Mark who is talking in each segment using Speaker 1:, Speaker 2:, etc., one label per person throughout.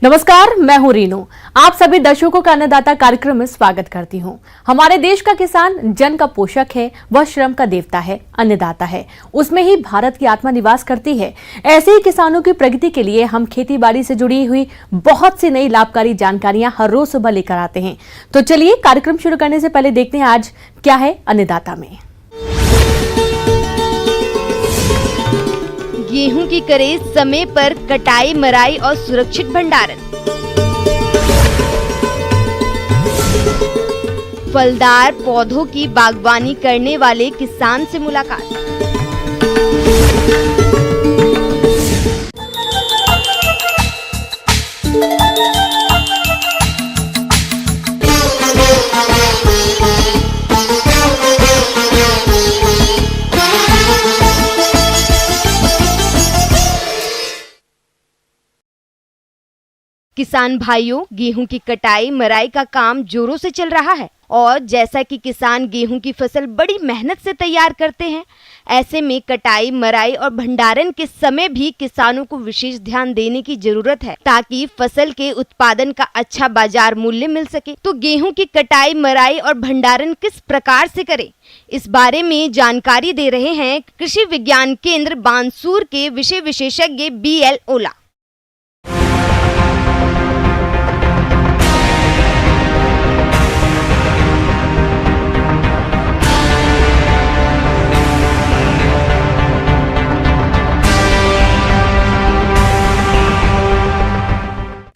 Speaker 1: नमस्कार, मैं हूं रीनू। आप सभी दर्शकों का अन्नदाता कार्यक्रम में स्वागत करती हूं। हमारे देश का किसान जन का पोषक है, वह श्रम का देवता है, अन्नदाता है। उसमें ही भारत की आत्मा निवास करती है। ऐसे ही किसानों की प्रगति के लिए हम खेती बाड़ी से जुड़ी हुई बहुत सी नई लाभकारी जानकारियां हर रोज सुबह लेकर आते हैं। तो चलिए कार्यक्रम शुरू करने से पहले देखते हैं आज क्या है अन्नदाता में।
Speaker 2: गेहूं की करे समय पर कटाई, मराई और सुरक्षित भंडारण। फलदार पौधों की बागवानी करने वाले किसान से मुलाकात। किसान भाइयों, गेहूं की कटाई मराई का काम जोरों से चल रहा है और जैसा कि किसान गेहूं की फसल बड़ी मेहनत से तैयार करते हैं, ऐसे में कटाई, मराई और भंडारण के समय भी किसानों को विशेष ध्यान देने की जरूरत है ताकि फसल के उत्पादन का अच्छा बाजार मूल्य मिल सके। तो गेहूं की कटाई, मराई और भंडारण किस प्रकार से करें, इस बारे में जानकारी दे रहे हैं कृषि विज्ञान केंद्र बानसूर के विषय विशेषज्ञ BL ओला।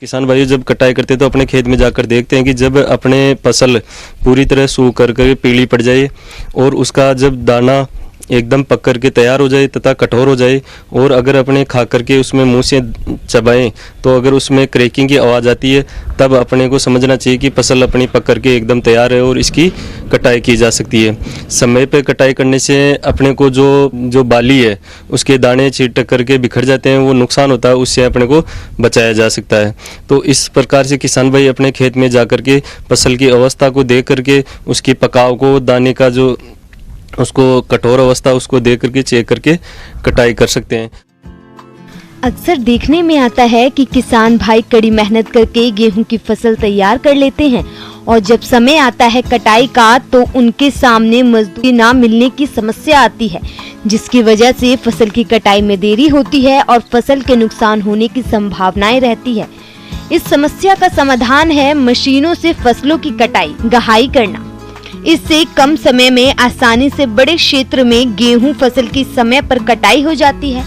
Speaker 3: किसान भाइयों जब कटाई करते हैं तो अपने खेत में जाकर देखते हैं कि जब अपने फसल पूरी तरह सूख कर पीली पड़ जाए और उसका जब दाना एकदम पक करके तैयार हो जाए तथा कठोर हो जाए और अगर अपने खा करके उसमें मुंह से चबाएं तो अगर उसमें क्रैकिंग की आवाज़ आती है तब अपने को समझना चाहिए कि फसल अपनी पक करके एकदम तैयार है और इसकी कटाई की जा सकती है। समय पे कटाई करने से अपने को जो बाली है उसके दाने छिटक करके बिखर जाते हैं, वो नुकसान होता है, उससे अपने को बचाया जा सकता है। तो इस प्रकार से किसान भाई अपने खेत में जा करके फसल की अवस्था को देख करके उसकी पकाव को, दाने का जो उसको कठोर अवस्था उसको देख करके चेक करके कटाई कर सकते हैं।
Speaker 2: अक्सर देखने में आता है कि किसान भाई कड़ी मेहनत करके गेहूं की फसल तैयार कर लेते हैं और जब समय आता है कटाई का तो उनके सामने मजदूरी ना मिलने की समस्या आती है, जिसकी वजह से फसल की कटाई में देरी होती है और फसल के नुकसान होने की संभावनाएं रहती है। इस समस्या का समाधान है मशीनों से फसलों की कटाई, गहाई करना। इससे कम समय में आसानी से बड़े क्षेत्र में गेहूं फसल की समय पर कटाई हो जाती है।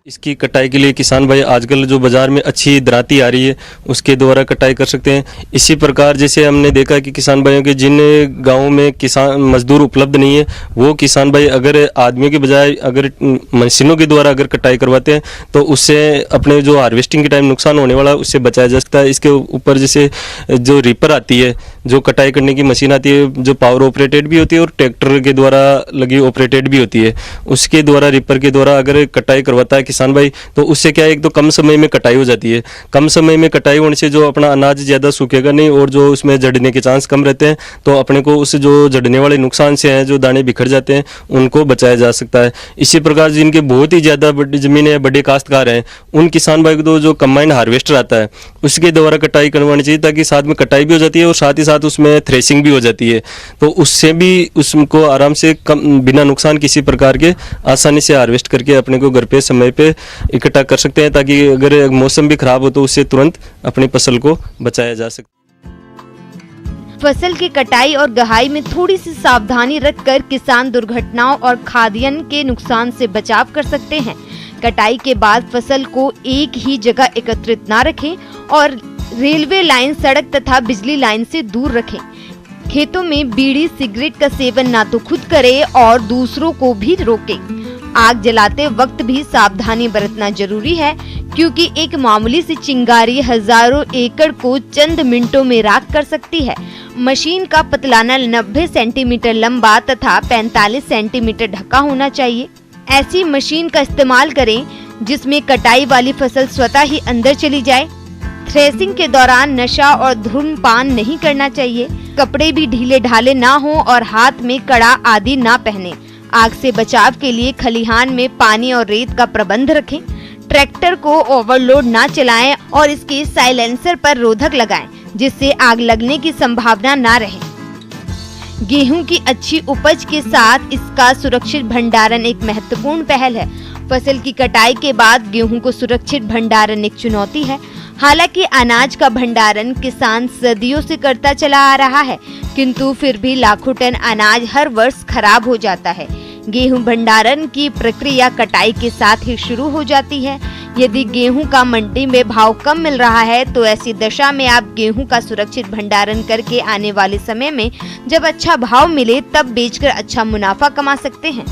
Speaker 3: इसकी कटाई के लिए किसान भाई आजकल जो बाजार में अच्छी दराती आ रही है उसके द्वारा कटाई कर सकते हैं। इसी प्रकार जैसे हमने देखा कि किसान भाइयों के जिन गांवों में किसान मजदूर उपलब्ध नहीं है, वो किसान भाई अगर आदमियों के बजाय अगर मशीनों के द्वारा अगर कटाई करवाते हैं तो उससे अपने जो हार्वेस्टिंग के टाइम नुकसान होने वाला उससे बचाया जा सकता है। इसके ऊपर जैसे जो रीपर आती है, जो कटाई करने की मशीन आती है, जो पावर ऑपरेटेड भी होती है और ट्रैक्टर के द्वारा लगी ऑपरेटेड भी होती है, उसके द्वारा रीपर के द्वारा अगर कटाई करवाता है किसान भाई तो उससे क्या है, एक तो कम समय में कटाई हो जाती है। कम समय में कटाई होने से जो अपना अनाज ज़्यादा सूखेगा नहीं और जो उसमें जड़ने के चांस कम रहते हैं, तो अपने को उस जो जड़ने वाले नुकसान से हैं, जो दाने बिखर जाते हैं, उनको बचाया जा सकता है। इसी प्रकार जिनके बहुत ही ज़्यादा बड़ी ज़मीन है, बड़े काश्तकार हैं, उन किसान भाई को तो जो कंबाइंड हार्वेस्टर आता है उसके द्वारा कटाई करवानी चाहिए ताकि साथ में कटाई भी हो जाती है और साथ ही साथ उसमें थ्रेसिंग भी हो जाती है। तो उससे भी उसको आराम से कम बिना नुकसान किसी प्रकार के आसानी से हार्वेस्ट करके अपने को घर पे समय पे इकट्ठा कर सकते हैं ताकि अगर मौसम भी खराब हो तो उससे तुरंत अपनी फसल को बचाया जा सके।
Speaker 2: फसल की कटाई और गहाई में थोड़ी सी सावधानी रखकर किसान दुर्घटनाओं और खाद्यान्न के नुकसान से बचाव कर सकते हैं। कटाई के बाद फसल को एक ही जगह एकत्रित ना रखें और रेलवे लाइन, सड़क तथा बिजली लाइन से दूर रखें। खेतों में बीड़ी, सिगरेट का सेवन ना तो खुद करें और दूसरों को भी रोकें। आग जलाते वक्त भी सावधानी बरतना जरूरी है क्योंकि एक मामूली सी चिंगारी हजारों एकड़ को चंद मिनटों में राख कर सकती है। मशीन का पतलाना 90 सेंटीमीटर लंबा तथा 45 सेंटीमीटर ढका होना चाहिए। ऐसी मशीन का इस्तेमाल करें जिसमें कटाई वाली फसल स्वतः ही अंदर चली जाए। थ्रेसिंग के दौरान नशा और धूम्रपान नहीं करना चाहिए। कपड़े भी ढीले ढाले ना हो और हाथ में कड़ा आदि ना पहने। आग से बचाव के लिए खलिहान में पानी और रेत का प्रबंध रखें। ट्रैक्टर को ओवरलोड ना चलाएं और इसके साइलेंसर पर रोधक लगाएं, जिससे आग लगने की संभावना ना रहे। गेहूं की अच्छी उपज के साथ इसका सुरक्षित भंडारण एक महत्वपूर्ण पहल है। फसल की कटाई के बाद गेहूं को सुरक्षित भंडारण एक चुनौती है। हालांकि अनाज का भंडारण किसान सदियों से करता चला आ रहा है, किंतु फिर भी लाखों टन अनाज हर वर्ष खराब हो जाता है। गेहूं भंडारण की प्रक्रिया कटाई के साथ ही शुरू हो जाती है। यदि गेहूं का मंडी में भाव कम मिल रहा है तो ऐसी दशा में आप गेहूं का सुरक्षित भंडारण करके आने वाले समय में जब अच्छा भाव मिले तब बेचकर अच्छा मुनाफा कमा सकते हैं।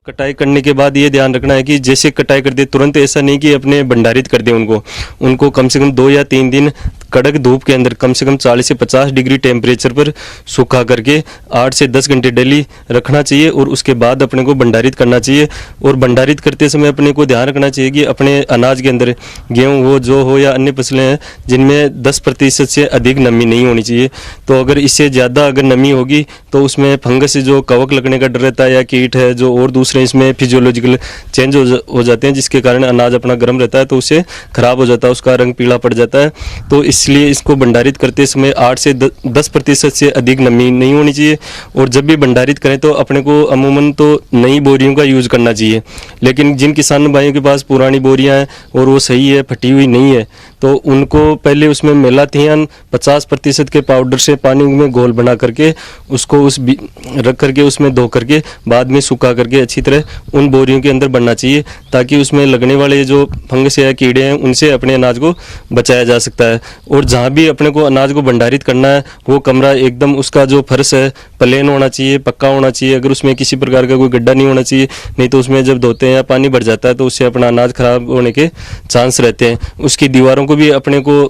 Speaker 3: कटाई करने के बाद ये ध्यान रखना है कि जैसे कटाई कर दे तुरंत ऐसा नहीं कि अपने भंडारित कर दे उनको कम से कम 2 या 3 दिन कड़क धूप के अंदर कम से कम 40 से 50 डिग्री टेम्परेचर पर सूखा करके 8 से 10 घंटे डेली रखना चाहिए और उसके बाद अपने को भंडारित करना चाहिए। और भंडारित करते समय अपने को ध्यान रखना चाहिए कि अपने अनाज के अंदर गेहूँ हो, जौ हो या अन्य फसलें हैं जिनमें 10% से अधिक नमी नहीं होनी चाहिए। तो अगर इससे ज़्यादा अगर नमी होगी तो उसमें फंगस से जो कवक लगने का डर रहता है या कीट है जो और दूसरे इसमें फिजियोलॉजिकल चेंज हो जाते हैं, जिसके कारण अनाज अपना गर्म रहता है तो उससे खराब हो जाता है, उसका रंग पीला पड़ जाता है। तो इसलिए इसको भंडारित करते समय 8 से 10% से अधिक नमी नहीं होनी चाहिए। और जब भी भंडारित करें तो अपने को अमूमन तो नई बोरियों का यूज़ करना चाहिए। लेकिन जिन किसान भाइयों के पास पुरानी बोरियां हैं और वो सही है, फटी हुई नहीं है, तो उनको पहले उसमें मेलाथियन 50% के पाउडर से पानी में घोल बना करके उसको रख करके उसमें धो करके बाद में सुखा करके अच्छी तरह उन बोरियों के अंदर बनना चाहिए, ताकि उसमें लगने वाले जो फंगस या कीड़े हैं उनसे अपने अनाज को बचाया जा सकता है। और जहाँ भी अपने को अनाज को भंडारित करना है वो कमरा एकदम उसका जो फर्श है प्लेन होना चाहिए, पक्का होना चाहिए। अगर उसमें किसी प्रकार का कोई गड्ढा नहीं होना चाहिए, नहीं तो उसमें जब धोते हैं या पानी भर जाता है तो उससे अपना अनाज खराब होने के चांस रहते हैं। उसकी दीवारों को भी अपने को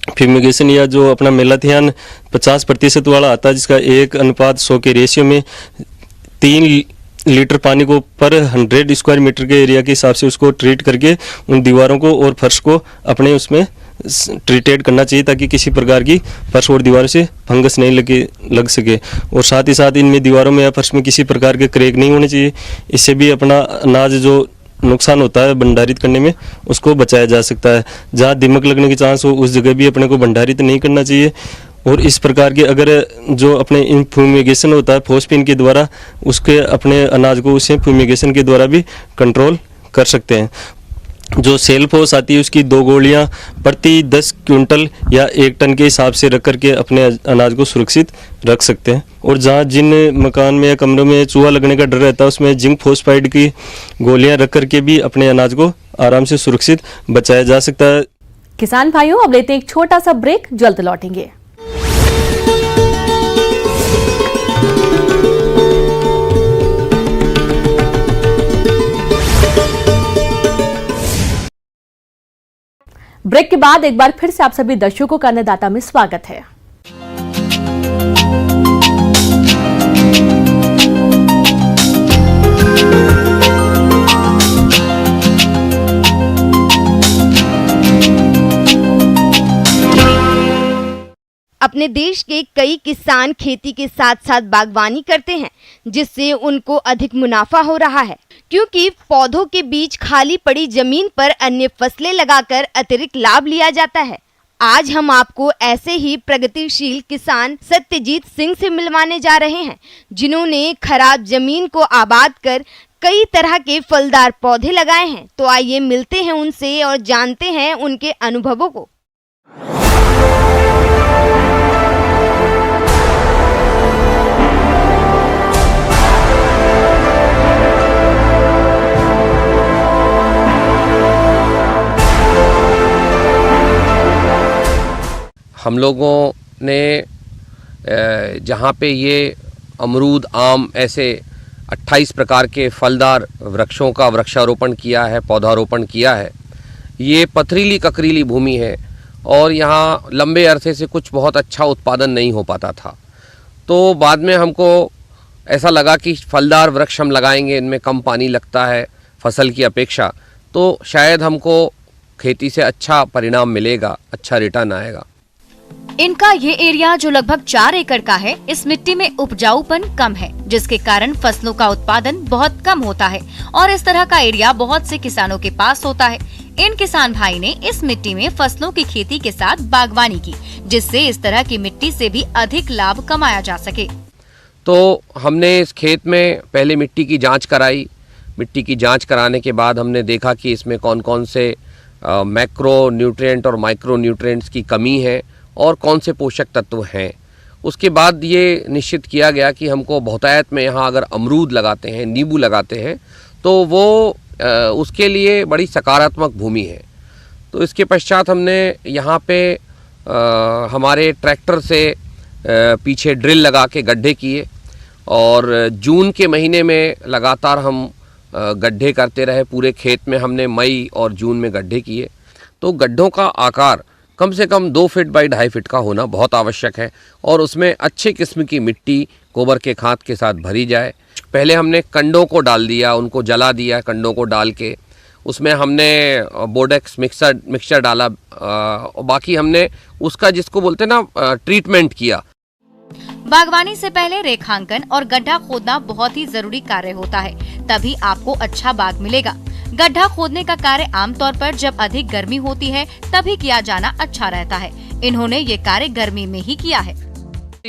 Speaker 3: फ्यूमिगेशन या जो अपना मेलाथियन 50% वाला आता है, जिसका 1:100 के रेशियो में 3 लीटर पानी को पर 100 स्क्वायर मीटर के एरिया के हिसाब से उसको ट्रीट करके उन दीवारों को और फर्श को अपने उसमें ट्रीटेड करना चाहिए, ताकि किसी प्रकार की फर्श और दीवारों से फंगस नहीं लग सके। और साथ ही साथ इनमें दीवारों में या फर्श में किसी प्रकार के क्रैक नहीं होने चाहिए। इससे भी अपना अनाज जो नुकसान होता है भंडारित करने में उसको बचाया जा सकता है। जहाँ दीमक लगने की चांस हो उस जगह भी अपने को भंडारित नहीं करना चाहिए। और इस प्रकार के अगर जो अपने इन फ्यूमिगेशन होता है फोस्पिन के द्वारा, उसके अपने अनाज को उसे फ्यूमिगेशन के द्वारा भी कंट्रोल कर सकते हैं। जो सेल फोस आती है उसकी 2 गोलियां प्रति 10 क्विंटल या 1 टन के हिसाब से रख करके अपने अनाज को सुरक्षित रख सकते हैं। और जहाँ जिन मकान में या कमरों में चूहा लगने का डर रहता है उसमें जिंक फॉस्फाइड की गोलियां रख करके भी अपने अनाज को आराम से सुरक्षित बचाया जा सकता है।
Speaker 1: किसान भाइयों, अब लेते हैं एक छोटा सा ब्रेक, जल्द लौटेंगे। ब्रेक के बाद एक बार फिर से आप सभी दर्शकों का अन्नदाता में स्वागत है।
Speaker 2: अपने देश के कई किसान खेती के साथ साथ बागवानी करते हैं, जिससे उनको अधिक मुनाफा हो रहा है, क्योंकि पौधों के बीच खाली पड़ी जमीन पर अन्य फसलें लगाकर अतिरिक्त लाभ लिया जाता है। आज हम आपको ऐसे ही प्रगतिशील किसान सत्यजीत सिंह से मिलवाने जा रहे हैं, जिन्होंने खराब जमीन को आबाद कर कई तरह के फलदार पौधे लगाए हैं। तो आइए मिलते हैं उनसे और जानते हैं उनके अनुभवों को।
Speaker 4: हम लोगों ने जहाँ पे ये अमरूद, आम ऐसे 28 प्रकार के फलदार वृक्षों का वृक्षारोपण किया है, पौधारोपण किया है। ये पथरीली ककरीली भूमि है और यहाँ लंबे अरसे से कुछ बहुत अच्छा उत्पादन नहीं हो पाता था। तो बाद में हमको ऐसा लगा कि फलदार वृक्ष हम लगाएंगे, इनमें कम पानी लगता है फसल की अपेक्षा, तो शायद हमको खेती से अच्छा परिणाम मिलेगा, अच्छा रिटर्न आएगा।
Speaker 5: इनका ये एरिया जो लगभग 4 एकड़ का है, इस मिट्टी में उपजाऊपन कम है, जिसके कारण फसलों का उत्पादन बहुत कम होता है और इस तरह का एरिया बहुत से किसानों के पास होता है। इन किसान भाई ने इस मिट्टी में फसलों की खेती के साथ बागवानी की, जिससे इस तरह की मिट्टी से भी अधिक लाभ कमाया जा सके।
Speaker 4: तो हमने इस खेत में पहले मिट्टी की जांच कराई। मिट्टी की जांच कराने के बाद हमने देखा कि इसमें कौन कौन से मैक्रो न्यूट्रिएंट और माइक्रो न्यूट्रिएंट्स की कमी है और कौन से पोषक तत्व हैं। उसके बाद ये निश्चित किया गया कि हमको बहुतायत में यहाँ अगर अमरूद लगाते हैं, नींबू लगाते हैं, तो वो उसके लिए बड़ी सकारात्मक भूमि है। तो इसके पश्चात हमने यहाँ पे हमारे ट्रैक्टर से पीछे ड्रिल लगा के गड्ढे किए और जून के महीने में लगातार हम गड्ढे करते रहे। पूरे खेत में हमने मई और जून में गड्ढे किए। तो गड्ढों का आकार कम से कम 2 फीट बाई 2.5 फीट का होना बहुत आवश्यक है और उसमें अच्छे किस्म की मिट्टी गोबर के खाद के साथ भरी जाए। पहले हमने कंडों को डाल दिया, उनको जला दिया। कंडों को डाल के उसमें हमने बोडेक्स मिक्सचर डाला और बाकी हमने उसका जिसको बोलते हैं ना ट्रीटमेंट किया।
Speaker 5: बागवानी से पहले रेखांकन और गड्ढा खोदना बहुत ही जरूरी कार्य होता है, तभी आपको अच्छा बाग मिलेगा। गड्ढा खोदने का कार्य आमतौर पर जब अधिक गर्मी होती है तभी किया जाना अच्छा रहता है। इन्होंने ये कार्य गर्मी में ही किया है।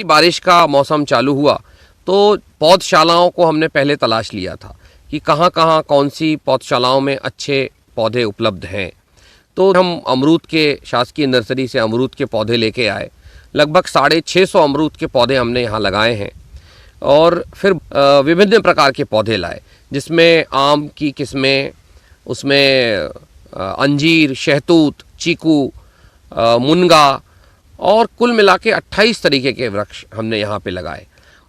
Speaker 4: बारिश का मौसम चालू हुआ तो पौधशालाओं को हमने पहले तलाश लिया था कि कहाँ कहाँ कौन सी पौधशालाओं में अच्छे पौधे उपलब्ध हैं। तो हम अमरूद के शासकीय नर्सरी से अमरूद के पौधे लेके आए। लगभग 650 अमरूद के पौधे हमने यहाँ लगाए हैं और फिर विभिन्न प्रकार के पौधे लाए, जिसमें आम की किस्में, उसमें अंजीर, शहतूत, चीकू, मुनगा और कुल मिला के 28 तरीके के वृक्ष हमने यहाँ पे लगाए।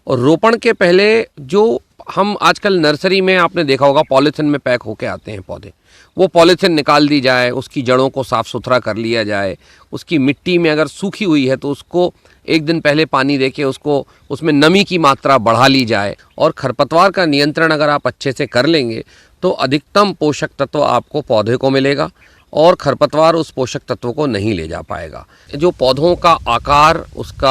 Speaker 4: और रोपण के पहले जो हम आजकल नर्सरी में आपने देखा होगा पॉलीथिन में पैक होके आते हैं पौधे, वो पॉलीथिन निकाल दी जाए, उसकी जड़ों को साफ़ सुथरा कर लिया जाए। उसकी मिट्टी में अगर सूखी हुई है तो उसको एक दिन पहले पानी देके उसको उसमें नमी की मात्रा बढ़ा ली जाए। और खरपतवार का नियंत्रण अगर आप अच्छे से कर लेंगे तो अधिकतम पोषक तत्व आपको पौधे को मिलेगा और खरपतवार उस पोषक तत्वों को नहीं ले जा पाएगा। जो पौधों का आकार उसका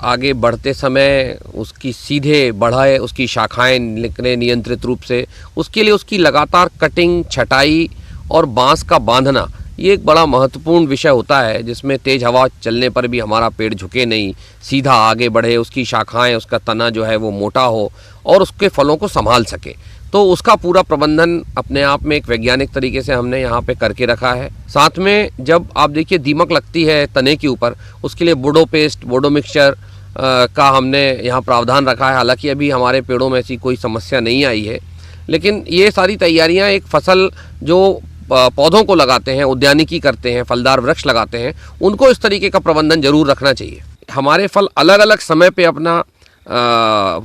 Speaker 4: आगे बढ़ते समय उसकी सीधे बढ़ाए, उसकी शाखाएं निकले नियंत्रित रूप से, उसके लिए उसकी लगातार कटिंग, छटाई और बांस का बांधना ये एक बड़ा महत्वपूर्ण विषय होता है, जिसमें तेज़ हवा चलने पर भी हमारा पेड़ झुके नहीं, सीधा आगे बढ़े, उसकी शाखाएं, उसका तना जो है वो मोटा हो और उसके फलों को संभाल सके। तो उसका पूरा प्रबंधन अपने आप में एक वैज्ञानिक तरीके से हमने यहाँ पे करके रखा है। साथ में जब आप देखिए दीमक लगती है तने के ऊपर, उसके लिए बोडो पेस्ट, बोडो मिक्सचर का हमने यहाँ प्रावधान रखा है। हालांकि अभी हमारे पेड़ों में ऐसी कोई समस्या नहीं आई है, लेकिन ये सारी तैयारियाँ एक फसल जो पौधों को लगाते हैं, उद्यानिकी करते हैं, फलदार वृक्ष लगाते हैं, उनको इस तरीके का प्रबंधन जरूर रखना चाहिए। हमारे फल अलग अलग समय पे अपना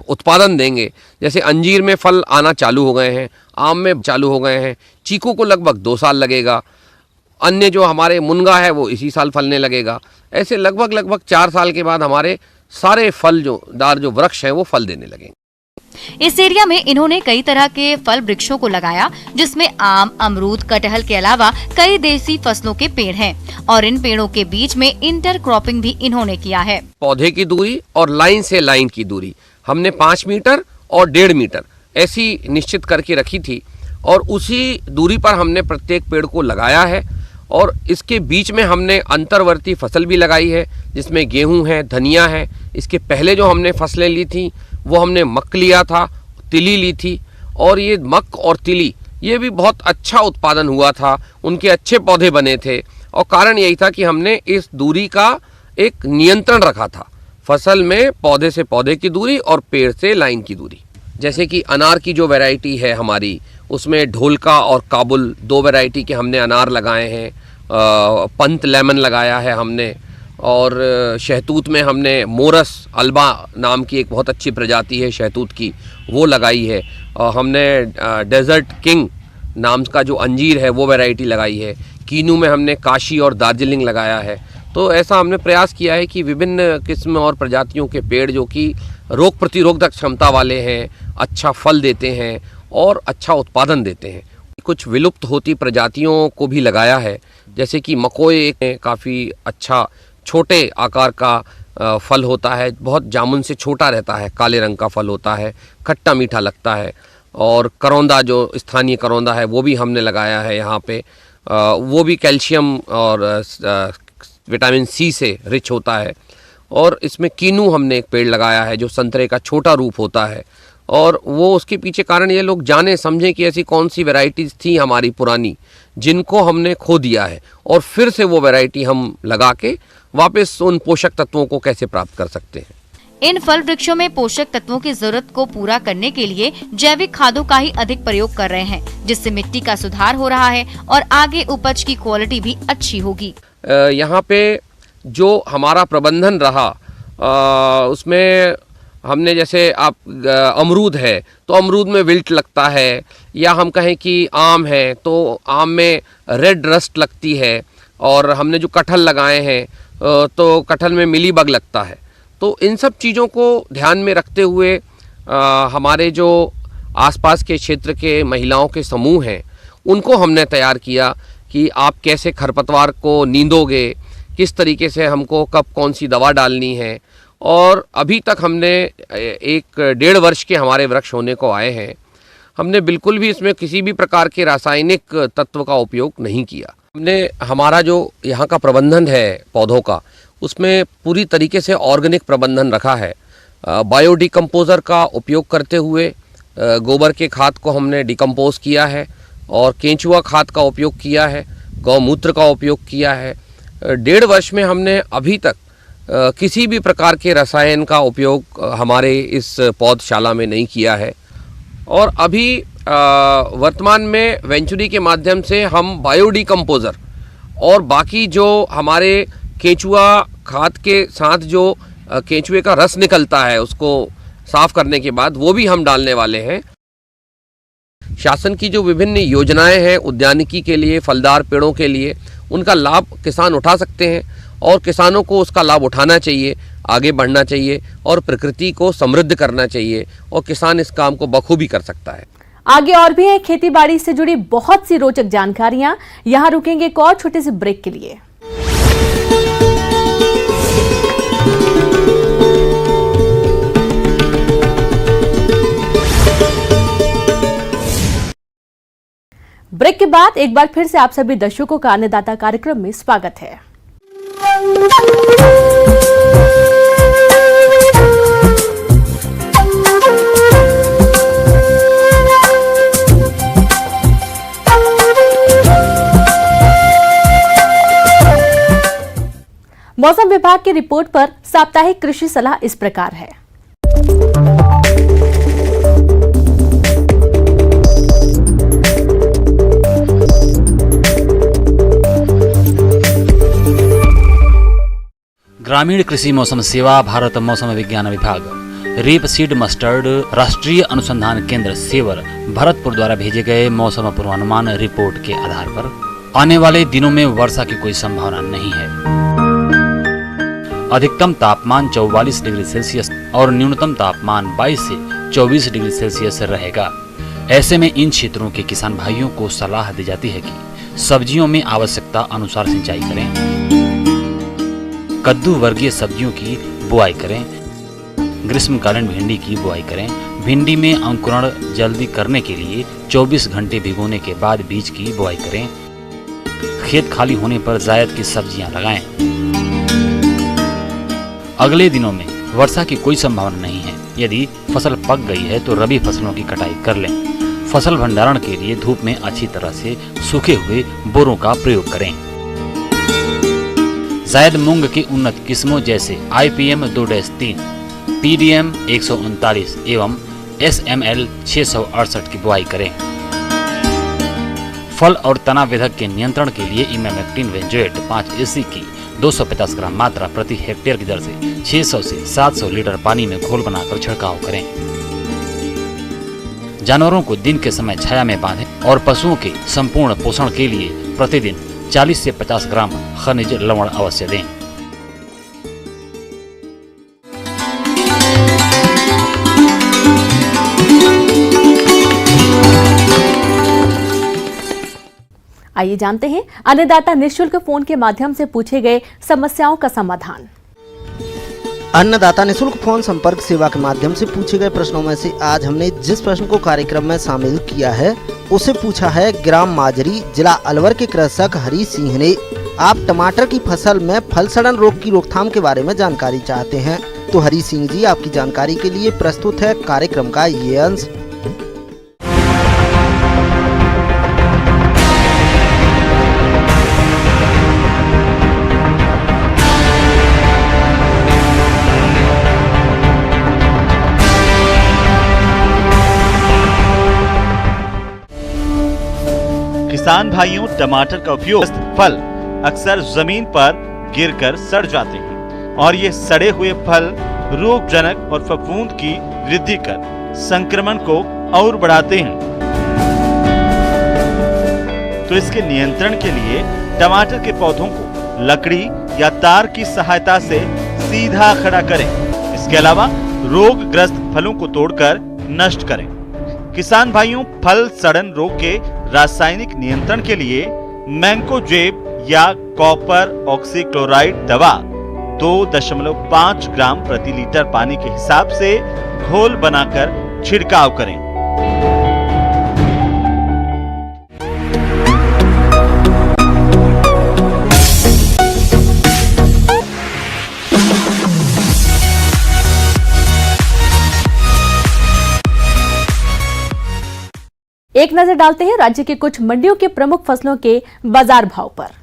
Speaker 4: उत्पादन देंगे। जैसे अंजीर में फल आना चालू हो गए हैं, आम में चालू हो गए हैं, चीकू को लगभग 2 साल लगेगा, अन्य जो हमारे मुनगा है वो इसी साल फलने लगेगा। ऐसे लगभग 4 साल के बाद हमारे सारे फल जो वृक्ष हैं वो फल देने लगेंगे।
Speaker 5: इस एरिया में इन्होंने कई तरह के फल वृक्षों को लगाया, जिसमें आम, अमरूद, कटहल के अलावा कई देसी फसलों के पेड़ हैं और इन पेड़ों के बीच में इंटरक्रॉपिंग भी इन्होंने किया है।
Speaker 4: पौधे की दूरी और लाइन से लाइन की दूरी हमने 5 मीटर और 1.5 मीटर ऐसी निश्चित करके रखी थी और उसी दूरी पर हमने प्रत्येक पेड़ को लगाया है। और इसके बीच में हमने अंतर्वर्ती फसल भी लगाई है, जिसमें गेहूं है, धनिया है। इसके पहले जो हमने फसलें ली थी वो हमने मक लिया था, तिली ली थी और ये मक और तिली ये भी बहुत अच्छा उत्पादन हुआ था, उनके अच्छे पौधे बने थे। और कारण यही था कि हमने इस दूरी का एक नियंत्रण रखा था, फसल में पौधे से पौधे की दूरी और पेड़ से लाइन की दूरी। जैसे कि अनार की जो वैरायटी है हमारी, उसमें ढोलका और काबुल 2 वैरायटी के हमने अनार लगाए हैं। पंत लेमन लगाया है हमने और शहतूत में हमने मोरस अल्बा नाम की एक बहुत अच्छी प्रजाति है शहतूत की, वो लगाई है। और हमने डेजर्ट किंग नाम का जो अंजीर है वो वैरायटी लगाई है। कीनू में हमने काशी और दार्जिलिंग लगाया है। तो ऐसा हमने प्रयास किया है कि विभिन्न किस्म और प्रजातियों के पेड़ जो कि रोग प्रतिरोधक क्षमता वाले हैं, अच्छा फल देते हैं और अच्छा उत्पादन देते हैं। कुछ विलुप्त होती प्रजातियों को भी लगाया है, जैसे कि मकोए काफ़ी अच्छा छोटे आकार का फल होता है, बहुत जामुन से छोटा रहता है, काले रंग का फल होता है, खट्टा मीठा लगता है। और करौंदा, जो स्थानीय करौंदा है, वो भी हमने लगाया है यहाँ पे। वो भी कैल्शियम और विटामिन सी से रिच होता है। और इसमें कीनू हमने एक पेड़ लगाया है जो संतरे का छोटा रूप होता है। और वो उसके पीछे कारण ये लोग जाने समझें कि ऐसी कौन सी वैरायटीज़ थी हमारी पुरानी जिनको हमने खो दिया है, और फिर से वो वैरायटी हम लगा के वापस उन पोषक तत्वों को कैसे प्राप्त कर सकते हैं।
Speaker 5: इन फल वृक्षों में पोषक तत्वों की जरूरत को पूरा करने के लिए जैविक खादों का ही अधिक प्रयोग कर रहे हैं, जिससे मिट्टी का सुधार हो रहा है और आगे उपज की क्वालिटी भी अच्छी होगी।
Speaker 4: यहाँ पे जो हमारा प्रबंधन रहा उसमें हमने, जैसे आप अमरूद है तो अमरूद में विल्ट लगता है, या हम कहें कि आम है तो आम में रेड रस्ट लगती है, और हमने जो कटहल लगाए हैं तो कटहल में मिलीबग लगता है। तो इन सब चीज़ों को ध्यान में रखते हुए हमारे जो आसपास के क्षेत्र के महिलाओं के समूह हैं उनको हमने तैयार किया कि आप कैसे खरपतवार को नींदोगे, किस तरीके से हमको कब कौन सी दवा डालनी है। और अभी तक हमने 1-1.5 वर्ष के हमारे वृक्ष होने को आए हैं, हमने बिल्कुल भी इसमें किसी भी प्रकार के रासायनिक तत्व का उपयोग नहीं किया। हमने हमारा जो यहाँ का प्रबंधन है पौधों का, उसमें पूरी तरीके से ऑर्गेनिक प्रबंधन रखा है। बायो डिकम्पोज़र का उपयोग करते हुए गोबर के खाद को हमने डिकम्पोज किया है, और केंचुआ खाद का उपयोग किया है, गौमूत्र का उपयोग किया है। 1.5 वर्ष में हमने अभी तक किसी भी प्रकार के रसायन का उपयोग हमारे इस पौधशाला में नहीं किया है। और अभी वर्तमान में वेंचुरी के माध्यम से हम बायो डिकम्पोज़र और बाकी जो हमारे केंचुआ खाद के साथ जो केंचुए का रस निकलता है उसको साफ करने के बाद वो भी हम डालने वाले हैं। शासन की जो विभिन्न योजनाएं हैं उद्यानिकी के लिए, फलदार पेड़ों के लिए, उनका लाभ किसान उठा सकते हैं, और किसानों को उसका लाभ उठाना चाहिए, आगे बढ़ना चाहिए और प्रकृति को समृद्ध करना चाहिए, और किसान इस काम को बखूबी कर सकता है।
Speaker 1: आगे और भी है खेती बाड़ी से जुड़ी बहुत सी रोचक जानकारियां। यहाँ रुकेंगे एक और छोटे से ब्रेक के लिए। ब्रेक के बाद एक बार फिर से आप सभी दर्शकों का अन्नदाता कार्यक्रम में स्वागत है। मौसम विभाग की रिपोर्ट पर साप्ताहिक कृषि सलाह इस प्रकार है।
Speaker 6: ग्रामीण कृषि मौसम सेवा, भारत मौसम विज्ञान विभाग, रेप सीड मस्टर्ड, राष्ट्रीय अनुसंधान केंद्र सेवर, भरतपुर द्वारा भेजे गए मौसम पूर्वानुमान रिपोर्ट के आधार पर आने वाले दिनों में वर्षा की कोई संभावना नहीं है। अधिकतम तापमान 44 डिग्री सेल्सियस और न्यूनतम तापमान 22 से 24 डिग्री सेल्सियस रहेगा। ऐसे में इन क्षेत्रों के किसान भाइयों को सलाह दी जाती है कि सब्जियों में आवश्यकता अनुसार सिंचाई करें, कद्दू वर्गीय सब्जियों की बुआई करें, ग्रीष्मकालीन भिंडी की बुआई करें। भिंडी में अंकुरण जल्दी करने के लिए 24 घंटे भिगोने के बाद बीज की बुआई करें। खेत खाली होने पर जायद की सब्जियां लगाएं। अगले दिनों में वर्षा की कोई संभावना नहीं है। यदि फसल पक गई है तो रबी फसलों की कटाई कर लें। फसल भंडारण के लिए धूप में अच्छी तरह से सूखे हुए बोरों का प्रयोग करें। जायद मूंग की उन्नत किस्मों जैसे IPM 2-3, PDM 139 एवं SML 668 की बुआई करें। फल और तना विधक के नियंत्रण के लिए इमामेक्टिन बेंजोएट 5 की 250 ग्राम मात्रा प्रति हेक्टेयर की दर से 600 से 700 लीटर पानी में घोल बनाकर छिड़काव करें। जानवरों को दिन के समय छाया में बांधें और पशुओं के संपूर्ण पोषण के लिए प्रतिदिन 40 से 50 ग्राम खनिज लवण अवश्य दें।
Speaker 1: आइए जानते हैं अन्नदाता निःशुल्क फोन के माध्यम से पूछे गए समस्याओं का समाधान।
Speaker 7: अन्नदाता निःशुल्क फोन संपर्क सेवा के माध्यम से पूछे गए प्रश्नों में से आज हमने जिस प्रश्न को कार्यक्रम में शामिल किया है उसे पूछा है ग्राम माजरी, जिला अलवर के कृषक हरी सिंह ने। आप टमाटर की फसल में फल सड़न रोग की रोकथाम के बारे में जानकारी चाहते हैं, तो हरी सिंह जी आपकी जानकारी के लिए प्रस्तुत है कार्यक्रम का ये अंश।
Speaker 8: किसान भाइयों, टमाटर का उपयोग फल अक्सर जमीन पर गिरकर सड़ जाते हैं और ये सड़े हुए फल रोगजनक और फफूंद की वृद्धि कर संक्रमण को और बढ़ाते हैं। तो इसके नियंत्रण के लिए टमाटर के पौधों को लकड़ी या तार की सहायता से सीधा खड़ा करें। इसके अलावा रोगग्रस्त फलों को तोड़कर नष्ट करें। किसान भाइयों, फल सड़न रोग के रासायनिक नियंत्रण के लिए मैंकोजेब या कॉपर ऑक्सीक्लोराइड दवा 2.5 ग्राम प्रति लीटर पानी के हिसाब से घोल बनाकर छिड़काव करें।
Speaker 1: एक नजर डालते हैं राज्य के कुछ मंडियों के प्रमुख फसलों के बाजार भाव पर।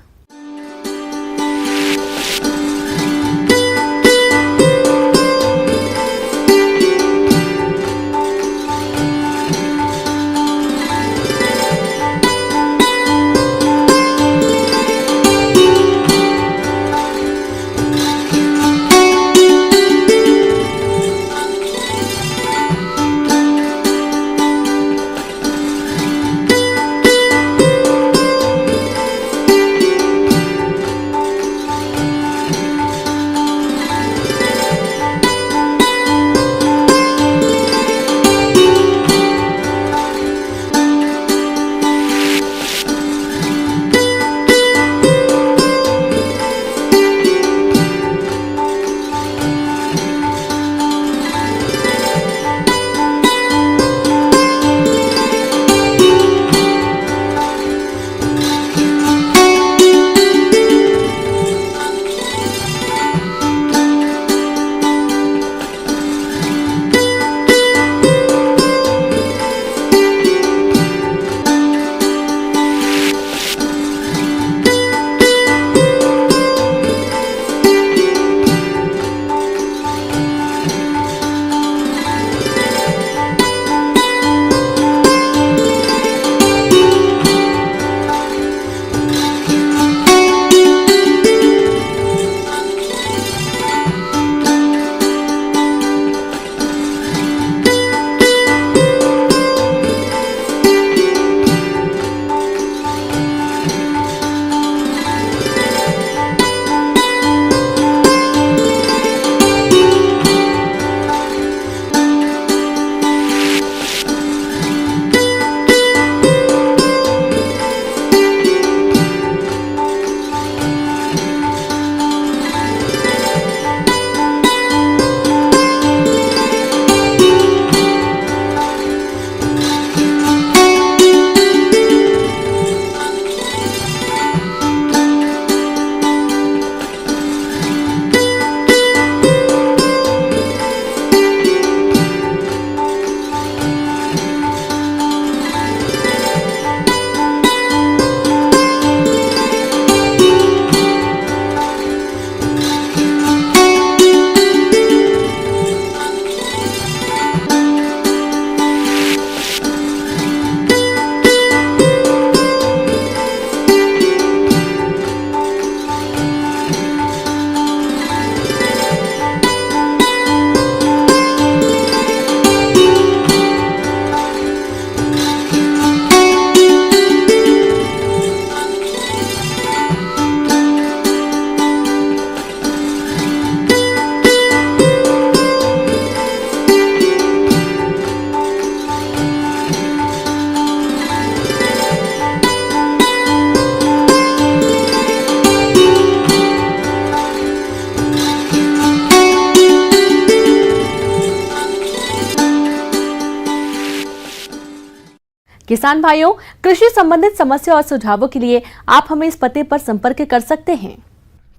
Speaker 1: किसान भाइयों, कृषि संबंधित समस्या और सुझावों के लिए आप हमें इस पते पर संपर्क कर सकते हैं।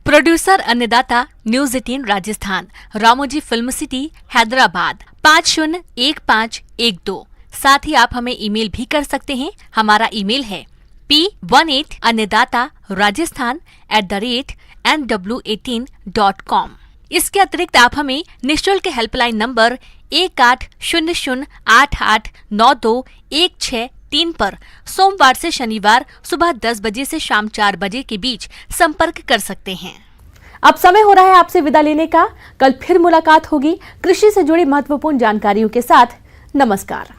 Speaker 1: प्रोड्यूसर अन्नदाता, news 18 Rajasthan, Ramoji film city, Hyderabad 501512। साथ ही आप हमें ईमेल भी कर सकते हैं। हमारा ईमेल है p18annadatarajasthan@nw18.com। इसके अतिरिक्त आप हमें निःशुल्क हेल्पलाइन नंबर 1800889216 पर सोमवार से शनिवार सुबह 10 बजे से शाम 4 बजे के बीच संपर्क कर सकते हैं। अब समय हो रहा है आपसे विदा लेने का। कल फिर मुलाकात होगी कृषि से जुड़ी महत्वपूर्ण जानकारियों के साथ। नमस्कार।